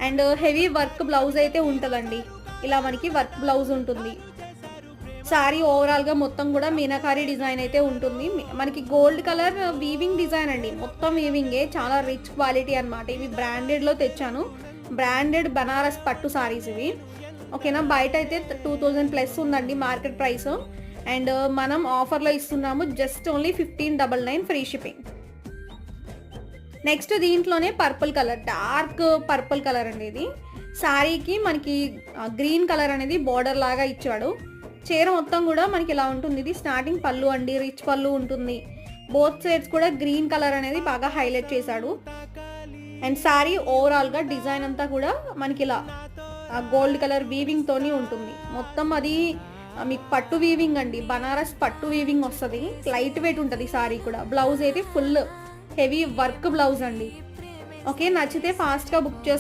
And heavy work blouse అయితే ఉంటుందండి. ఇలా మనకి వర్క్ బ్లౌజ్ ఉంటుంది. శారీ ఓవరాల్గా మొత్తం కూడా మీనాకారి డిజైన్ అయితే ఉంటుంది. మనకి గోల్డ్ కలర్ వీవింగ్ డిజైన్ అండి, మొత్తం వీవింగే, చాలా రిచ్ క్వాలిటీ అనమాట. ఇవి బ్రాండెడ్లో తెచ్చాను, బ్రాండెడ్ బనారస్ పట్టు సారీస్ ఇవి. ఓకేనా, బయట అయితే 2000+ ఉందండి మార్కెట్ ప్రైస్. అండ్ మనం ఆఫర్లో ఇస్తున్నాము just only 1599 free shipping. Next దీంట్లోనే purple colour, dark purple colour అండి ఇది. శారీకి మనకి గ్రీన్ కలర్ అనేది బార్డర్ లాగా ఇచ్చాడు. చీర మొత్తం కూడా మనకి ఇలా ఉంటుంది. ఇది స్టార్టింగ్ పళ్ళు అండి, రిచ్ పళ్ళు ఉంటుంది. బోత్ సైడ్స్ కూడా గ్రీన్ కలర్ అనేది బాగా హైలైట్ చేశాడు. అండ్ శారీ ఓవరాల్గా డిజైన్ అంతా కూడా మనకి ఇలా గోల్డ్ కలర్ వీవింగ్ తోని ఉంటుంది. మొత్తం అది మీకు పట్టు వీవింగ్ అండి, బనారస్ పట్టు వీవింగ్ వస్తుంది. లైట్ వెయిట్ ఉంటుంది శారీ కూడా. బ్లౌజ్ అయితే ఫుల్ హెవీ వర్క్ బ్లౌజ్ అండి. ఓకే, నచ్చితే ఫాస్ట్గా బుక్ చేసుకోండి.